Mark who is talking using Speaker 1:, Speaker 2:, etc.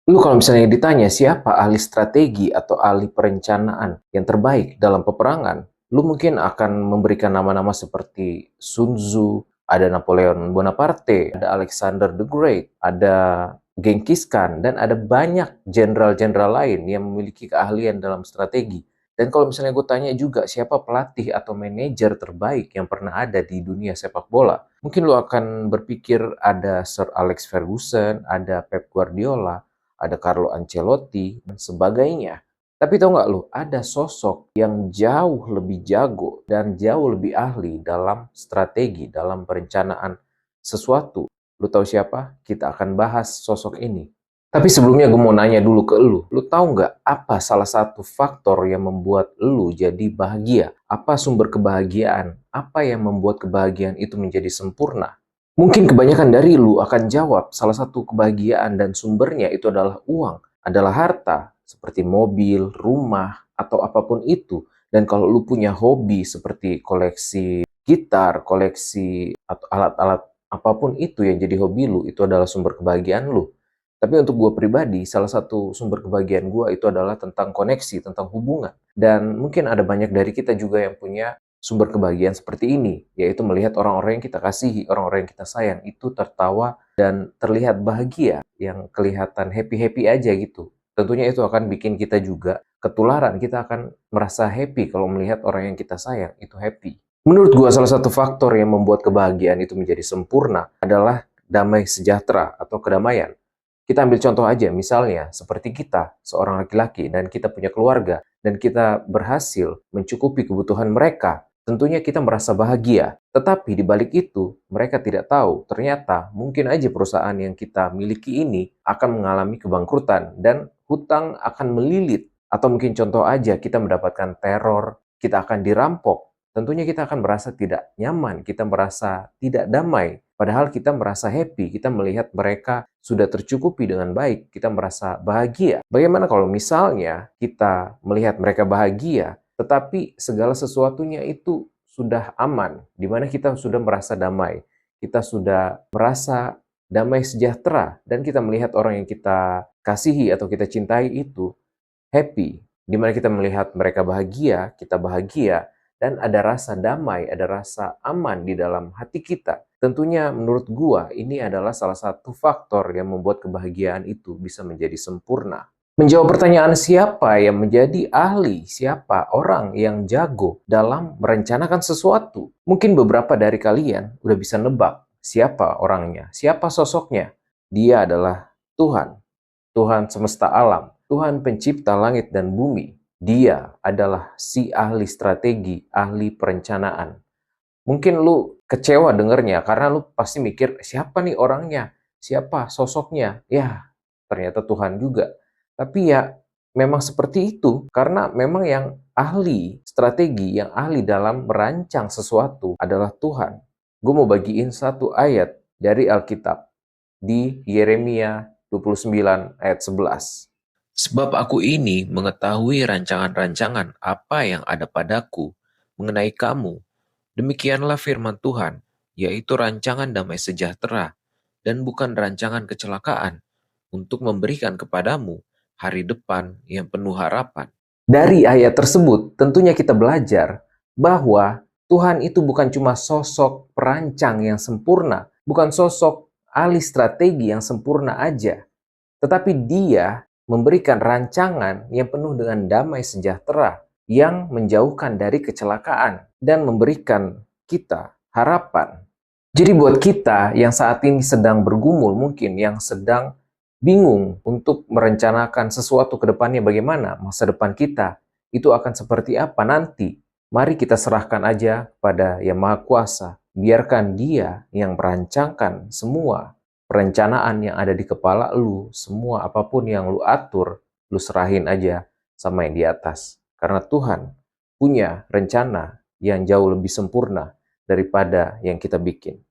Speaker 1: Lu kalau misalnya ditanya siapa ahli strategi atau ahli perencanaan yang terbaik dalam peperangan, lu mungkin akan memberikan nama-nama seperti Sun Tzu, ada Napoleon Bonaparte, ada Alexander the Great, ada Genghis Khan, dan ada banyak jenderal-jenderal lain yang memiliki keahlian dalam strategi. Dan kalau misalnya gue tanya juga siapa pelatih atau manajer terbaik yang pernah ada di dunia sepak bola, mungkin lu akan berpikir ada Sir Alex Ferguson, ada Pep Guardiola, ada Carlo Ancelotti, dan sebagainya. Tapi tahu nggak lu, ada sosok yang jauh lebih jago dan jauh lebih ahli dalam strategi, dalam perencanaan sesuatu. Lu tahu siapa? Kita akan bahas sosok ini. Tapi sebelumnya gue mau nanya dulu ke lu tahu nggak apa salah satu faktor yang membuat lu jadi bahagia? Apa sumber kebahagiaan? Apa yang membuat kebahagiaan itu menjadi sempurna? Mungkin kebanyakan dari lu akan jawab salah satu kebahagiaan dan sumbernya itu adalah uang, adalah harta, seperti mobil, rumah, atau apapun itu. Dan kalau lu punya hobi seperti koleksi gitar, koleksi atau alat-alat apapun itu yang jadi hobi lu, itu adalah sumber kebahagiaan lu. Tapi untuk gue pribadi, salah satu sumber kebahagiaan gue itu adalah tentang koneksi, tentang hubungan. Dan mungkin ada banyak dari kita juga yang punya sumber kebahagiaan seperti ini, yaitu melihat orang-orang yang kita kasihi, orang-orang yang kita sayang, itu tertawa dan terlihat bahagia, yang kelihatan happy-happy aja gitu. Tentunya itu akan bikin kita juga ketularan, kita akan merasa happy kalau melihat orang yang kita sayang, itu happy. Menurut gue salah satu faktor yang membuat kebahagiaan itu menjadi sempurna adalah damai sejahtera atau kedamaian. Kita ambil contoh aja, misalnya seperti kita, seorang laki-laki, dan kita punya keluarga, dan kita berhasil mencukupi kebutuhan mereka. Tentunya kita merasa bahagia. Tetapi di balik itu, mereka tidak tahu, ternyata mungkin aja perusahaan yang kita miliki ini akan mengalami kebangkrutan, dan hutang akan melilit. Atau mungkin contoh aja, kita mendapatkan teror, kita akan dirampok. Tentunya kita akan merasa tidak nyaman, kita merasa tidak damai. Padahal kita merasa happy, kita melihat mereka sudah tercukupi dengan baik, kita merasa bahagia. Bagaimana kalau misalnya kita melihat mereka bahagia, tetapi segala sesuatunya itu sudah aman, di mana kita sudah merasa damai, kita sudah merasa damai sejahtera, dan kita melihat orang yang kita kasihi atau kita cintai itu happy, di mana kita melihat mereka bahagia, kita bahagia, dan ada rasa damai, ada rasa aman di dalam hati kita. Tentunya menurut gua ini adalah salah satu faktor yang membuat kebahagiaan itu bisa menjadi sempurna. Menjawab pertanyaan siapa yang menjadi ahli, siapa orang yang jago dalam merencanakan sesuatu. Mungkin beberapa dari kalian udah bisa nebak siapa orangnya, siapa sosoknya. Dia adalah Tuhan, Tuhan semesta alam, Tuhan pencipta langit dan bumi. Dia adalah si ahli strategi, ahli perencanaan. Mungkin lu kecewa dengernya karena lu pasti mikir, siapa nih orangnya? Siapa sosoknya? Ya, ternyata Tuhan juga. Tapi ya memang seperti itu karena memang yang ahli strategi, yang ahli dalam merancang sesuatu adalah Tuhan. Gue mau bagiin satu ayat dari Alkitab di Yeremia 29 ayat 11.
Speaker 2: Sebab aku ini mengetahui rancangan-rancangan apa yang ada padaku mengenai kamu. Demikianlah firman Tuhan, yaitu rancangan damai sejahtera dan bukan rancangan kecelakaan, untuk memberikan kepadamu hari depan yang penuh harapan.
Speaker 1: Dari ayat tersebut, tentunya kita belajar bahwa Tuhan itu bukan cuma sosok perancang yang sempurna, bukan sosok ahli strategi yang sempurna aja, tetapi Dia memberikan rancangan yang penuh dengan damai sejahtera yang menjauhkan dari kecelakaan dan memberikan kita harapan. Jadi buat kita yang saat ini sedang bergumul, mungkin yang sedang bingung untuk merencanakan sesuatu ke depannya bagaimana, masa depan kita itu akan seperti apa nanti. Mari kita serahkan aja pada Yang Maha Kuasa. Biarkan Dia yang merancangkan semua perencanaan yang ada di kepala lu, semua apapun yang lu atur, lu serahin aja sama yang di atas. Karena Tuhan punya rencana yang jauh lebih sempurna daripada yang kita bikin.